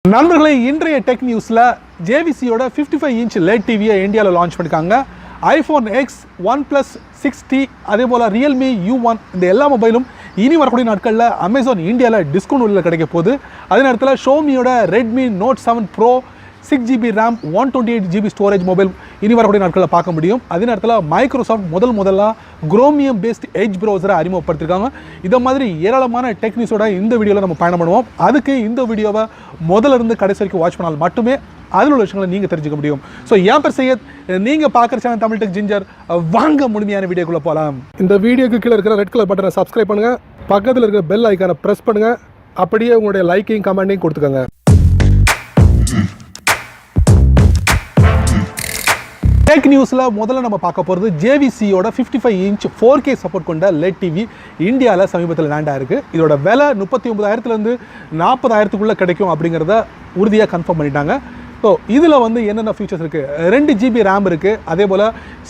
நண்பர்களே, இன்றைய டெக் நியூஸில் JVCயோட 55 இன்ச் LED டிவியை இந்தியாவில் லான்ச் பண்ணியிருக்காங்க. iPhone X, OnePlus 6T, அதே போல் Redmi U1 இந்த எல்லா மொபைலும் இனி வரக்கூடிய நாட்களில் அமேசான் இந்தியாவில் டிஸ்கவுண்ட் உள்ள கிடைக்க போகுது. அதே நேரத்தில் Xiaomiயோட Redmi Note 7 Pro 6GB RAM 128GB storage mobile இனி வரக்கூடிய நாட்களில் பார்க்க முடியும். அதே நேரத்தில் மைக்ரோசாஃப்ட் முதலாக குரோமியம் பேஸ்ட் எட்ஜ் ப்ரௌசரை அறிமுகப்படுத்திருக்காங்க. இதை மாதிரி ஏராளமான டெக் நியூஸோட இந்த வீடியோவில் நம்ம பயணம் பண்ணுவோம். அதுக்கு இந்த வீடியோவை முதல்ல இருந்து கடைசி வரைக்கும் வாட்ச் பண்ணால் மட்டுமே அதில் உள்ள விஷயங்களை நீங்கள் தெரிஞ்சுக்க முடியும். ஸோ என் பேர் சையத், நீங்கள் பார்க்குற சேனல் தமிழ் டெக் ஜிஞ்சர். வாங்க முழுமையான வீடியோக்குள்ளே போகலாம். இந்த வீடியோக்கு கீழே இருக்கிற ரெட் கலர் பட்டனை சப்ஸ்கிரைப் பண்ணுங்கள், பக்கத்தில் இருக்கிற பெல் ஐக்கானை ப்ரெஸ் பண்ணுங்கள், அப்படியே உங்களுடைய லைக்கையும் கமெண்ட்டையும் கொடுத்துக்கோங்க. டெக் நியூஸில் முதல்ல நம்ம பார்க்க போகிறது JVCயோட 55 இன்ச் 4K சப்போர்ட் கொண்ட LED டிவி இந்தியாவில் சமீபத்தில் லேண்ட் ஆயிருக்கு. இதோட விலை 39,000 40,000 கிடைக்கும் அப்படிங்கிறத உறுதியாக கன்ஃபார்ம் பண்ணிட்டாங்க. ஸோ இதில் என்னென்ன ஃபீச்சர்ஸ் இருக்குது, 2GB RAM இருக்குது, அதே போல்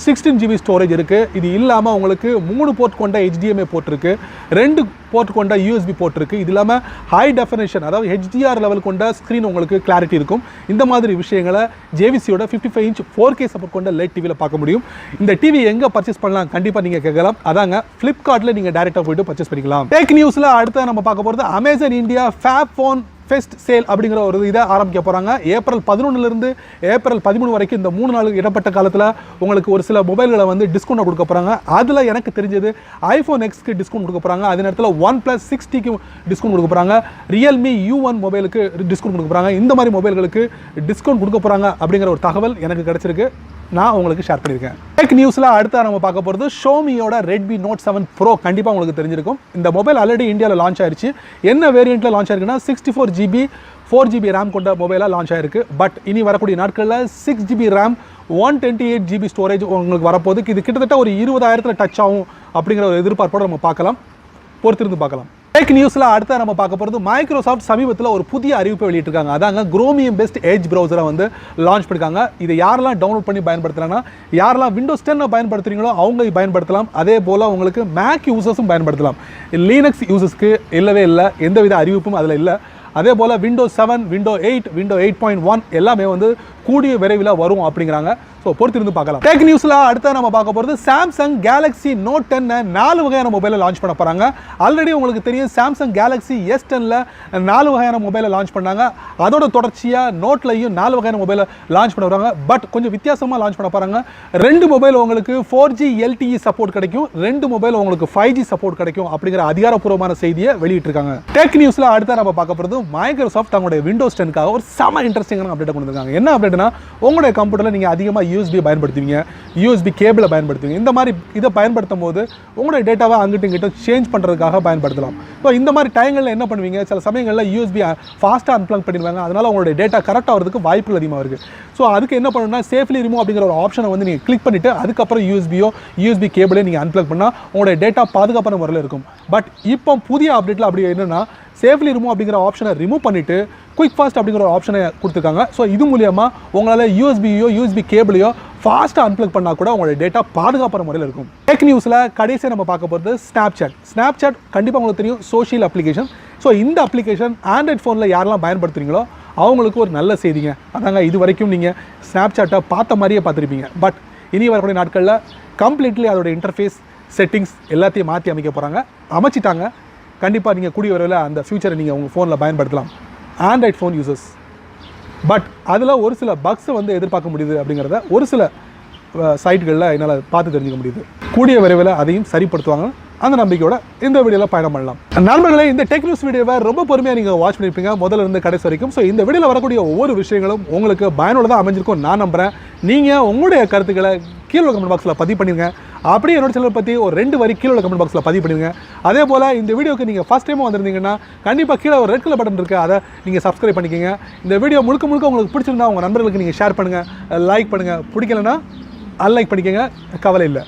16GB ஸ்டோரேஜ் இருக்குது. இது இல்லாமல் உங்களுக்கு 3 போர்ட் கொண்ட HDMI போர்ட் இருக்குது, 2 போர்ட் கொண்ட USB போர்ட் இருக்குது. இது இல்லாமல் ஹை டெஃபினேஷன், அதாவது HDR லெவல் கொண்ட ஸ்க்ரீன் உங்களுக்கு கிளாரிட்டி இருக்கும். இந்த மாதிரி விஷயங்களை JVCயோட 55 இன்ச் 4K சப்போர்ட் கொண்ட LED டிவியில் பார்க்க முடியும். இந்த டிவி எங்கே பர்ச்சேஸ் பண்ணலாம் கண்டிப்பாக நீங்கள் கேட்கலாம். அதாங்க ஃப்ளிப்கார்ட்டில் நீங்கள் டேரெக்டாக போய்ட்டு பர்ச்சேஸ் பண்ணிக்கலாம். டெக் நியூஸில் அடுத்த நம்ம பார்க்க போகிறது Amazon India Fab Phone Fest sale அப்படிங்கிற ஒரு இதை ஆரம்பிக்க போகிறாங்க. ஏப்ரல் 11 ஏப்ரல் 13 வரைக்கும் இந்த 3 நாள் இடப்பட்ட காலத்தில் உங்களுக்கு ஒரு சில மொபைல்களை டிஸ்கவுண்ட் கொடுக்க போகிறாங்க. அதில் எனக்கு தெரிஞ்சது iPhone Xக்கு டிஸ்கவுண்ட் கொடுக்க போகிறாங்க. அதே நேரத்தில் OnePlus 6Tக்கு டிஸ்கவுண்ட் கொடுக்க போகிறாங்க. Redmi U1 மொபைலுக்கு டிஸ்கவுண்ட் கொடுக்க போகிறாங்க. இந்த மாதிரி மொபைல்களுக்கு டிஸ்கவுண்ட் கொடுக்க போகிறாங்க அப்படிங்கிற ஒரு தகவல் எனக்கு கிடச்சிருக்கு. நான் உங்களுக்கு ஷேர் பண்ணியிருக்கேன். டெக் நியூஸில் அடுத்த நம்ம பார்க்க போகிறது Xiaomiயோட Redmi Note 7 Pro. கண்டிப்பாக உங்களுக்கு தெரிஞ்சிருக்கும். இந்த மொபைல் ஆல்ரெடி இந்தியாவில் லான்ச் ஆயிடுச்சு. என்ன வேரியண்ட்டில் லான்ச் ஆயிருக்குன்னா 64GB 4GB RAM கொண்ட மொபைலாக லான்ச் ஆயிருக்கு. பட் இனி வரக்கூடிய நாட்களில் 6GB RAM 128GB ஸ்டோரேஜ் உங்களுக்கு வரப்போகுது. இது கிட்டத்தட்ட ஒரு 20,000 டச் ஆகும் அப்படிங்கிற ஒரு எதிர்பார்ப்போடு நம்ம பார்க்கலாம், பொறுத்திருந்து பார்க்கலாம். டெக் நியூஸில் அடுத்த நம்ம பார்க்க போகிறது மைக்ரோசாஃப்ட் சமீபத்தில் ஒரு புதிய அறிவிப்பை வெளியிட்டிருக்காங்க. அதாங்க குரோமியம் பேஸ்ட் எட்ஜ் ப்ரௌசரை லான்ச் பண்ணியிருக்காங்க. இதை யாரெல்லாம் டவுன்லோட் பண்ணி பயன்படுத்தலாம்னா, யாரெல்லாம் Windows 10 பயன்படுத்துகிறீங்களோ அவங்க பயன்படுத்தலாம். அதே போல் உங்களுக்கு மேக் யூசர்ஸும் பயன்படுத்தலாம். லினக்ஸ் யூசர்ஸ்க்கு இல்லவே இல்லை, எந்தவித அறிவிப்பும் அதில் இல்லை. அதே போல் Windows 7, Windows 8, Windows 8.1 எல்லாமே கூடிய விரைவில் வரும் அப்படிங்கிறாங்க. ஸோ பொறுத்திருந்து பார்க்கலாம். டெக் நியூஸில் அடுத்த நம்ம பார்க்க போகிறது சாம்சங் கேலக்ஸி Note 10 4 வகையான மொபைலை லான்ச் பண்ண போகிறாங்க. ஆல்ரெடி உங்களுக்கு தெரியும் சாம்சங் கேலக்ஸி S10 4 வகையான மொபைலை லான்ச் பண்ணாங்க. அதோட தொடர்ச்சியாக நோட்லையும் 4 வகையான மொபைலை லான்ச் பண்ண வராங்க. பட் கொஞ்சம் வித்தியாசமாக லான்ச் பண்ண போகிறாங்க. 2 மொபைல் உங்களுக்கு 4G LTE சப்போர்ட் கிடைக்கும், 2 மொபைல் உங்களுக்கு 5G சப்போர்ட் கிடைக்கும் அப்படிங்கிற அதிகாரப்பூர்வமான செய்தியை வெளியிட்டிருக்காங்க. டெக் நியூஸில் அடுத்த நம்ம பார்க்க போகிறது மைக்ரோசாஃப்ட் தங்களுடைய Windows 10க்காக ஒரு செம இன்ட்ரெஸ்டிங்கான அப்டேட் கொண்டு வந்திருக்காங்க. என்ன அப்டேட்னா, உங்களுடைய கம்ப்யூட்டரில் நீங்கள் அதிகமாக USB பயன்படுத்துவீங்க, USB கேபிளை பயன்படுத்துவீங்க. இந்த மாதிரி இதை பயன்படுத்தும் போது உங்களுடைய டேட்டாவை அங்கிட்டும் இங்கிட்டும் சேஞ்ச் பண்ணுறதுக்காக பயன்படுத்தலாம். ஸோ இந்த மாதிரி டைங்களில் என்ன பண்ணுவீங்க, சில சமயங்களில் USB ஃபாஸ்ட்டாக அன்ப்ளக் பண்ணிடுவாங்க. அதனால் உங்களுடைய டேட்டா கரெக்டாக வரதுக்கு வாய்ப்புகள் அதிகமாக இருக்குது. ஸோ அதுக்கு என்ன பண்ணணும்னா, சேஃப்லி ரிமூவ் அப்படிங்கிற ஒரு ஆப்ஷனை நீங்கள் கிளிக் பண்ணிவிட்டு அதுக்கப்புறம் USB கேபிளை நீங்கள் அன்ப்ளக் பண்ணால் உங்களுடைய டேட்டா பாதுகாப்பான முறையில் இருக்கும். பட் இப்போ புதிய அப்டேட்டில் அப்படி என்னென்னா, சேஃப்லி ரிமூவ் அப்படிங்கிற ஆப்ஷனை ரிமூவ் பண்ணிவிட்டு குயிக் ஃபாஸ்ட் அப்படிங்கிற ஒரு ஆப்ஷனை கொடுத்துருக்காங்க. ஸோ இது மூலியமாக உங்களால் USB கேபிளையோ ஃபாஸ்ட்டாக அன்ப்ளக் பண்ணால் கூட உங்களுடைய டேட்டா பாதுகாப்பான முறையில் இருக்கும். டெக் நியூஸில் கடைசியாக நம்ம பார்க்க போகிறது ஸ்னாப்சாட். கண்டிப்பாக உங்களுக்கு தெரியும், சோஷியல் அப்ளிகேஷன். ஸோ இந்த அப்ளிகேஷன் ஆண்ட்ராய்ட் ஃபோனில் யாரெல்லாம் பயன்படுத்துகிறீங்களோ அவங்களுக்கு ஒரு நல்ல செய்திங்க. அதாங்க, இது வரைக்கும் நீங்கள் ஸ்னாப்சாட்டை பார்த்த மாதிரியே பார்த்துருப்பீங்க. பட் இனி வரக்கூடிய நாட்களில் கம்ப்ளீட்லி அதோட இன்டர்ஃபேஸ் செட்டிங்ஸ் எல்லாத்தையும் மாற்றி அமைச்சிட்டாங்க. கண்டிப்பாக நீங்கள் கூடிய வரையில் அந்த ஃபியூச்சரை நீங்கள் உங்கள் ஃபோனில் பயன்படுத்தலாம், ஆண்ட்ராய்ட் ஃபோன் யூசர்ஸ். பட் அதில் ஒரு சில பக்ஸை எதிர்பார்க்க முடியுது அப்படிங்கிறத ஒரு சில சைட்களில் என்னால் பார்த்து தெரிஞ்சுக்க முடியுது. கூடிய விரைவில் அதையும் சரிப்படுத்துவாங்க. அந்த நம்பிக்கையோட இந்த வீடியோவில் பயணம் பண்ணலாம். நண்பர்களே, இந்த டெக் நியூஸ் வீடியோவை ரொம்ப பொறுமையாக நீங்கள் வாட்ச் பண்ணியிருப்பீங்க முதல்ல இருந்து கடைசி வரைக்கும். ஸோ இந்த வீடியோவில் வரக்கூடிய ஒவ்வொரு விஷயங்களும் உங்களுக்கு பயனுள்ளதாக அமைஞ்சிருக்கும் நான் நம்புகிறேன். நீங்கள் உங்களுடைய கருத்துக்களை கீழே கமெண்ட் பாக்ஸில் பதிவு பண்ணிடுங்க. அப்படியே என்னோட சேனலை பற்றி ஒரு 2 வரி கீழே கமெண்ட் பாக்ஸில் பதிவு பண்ணிடுங்க. அதே போல் இந்த வீடியோக்கு நீங்கள் ஃபஸ்ட் டைமாக வந்திருந்தீங்கன்னா கண்டிப்பாக கீழே ஒரு ரெட் கலர் பட்டன் இருக்குது, அதை நீங்கள் சப்ஸ்கிரைப் பண்ணிக்கோங்க. இந்த வீடியோ முழுக்க உங்களுக்கு பிடிச்சிருந்தா உங்கள் நண்பர்களுக்கு நீங்கள் ஷேர் பண்ணுங்கள், லைக் பண்ணுங்கள். பிடிக்கலைன்னா அன்லைக் பண்ணிக்கோங்க, கவலை இல்லை.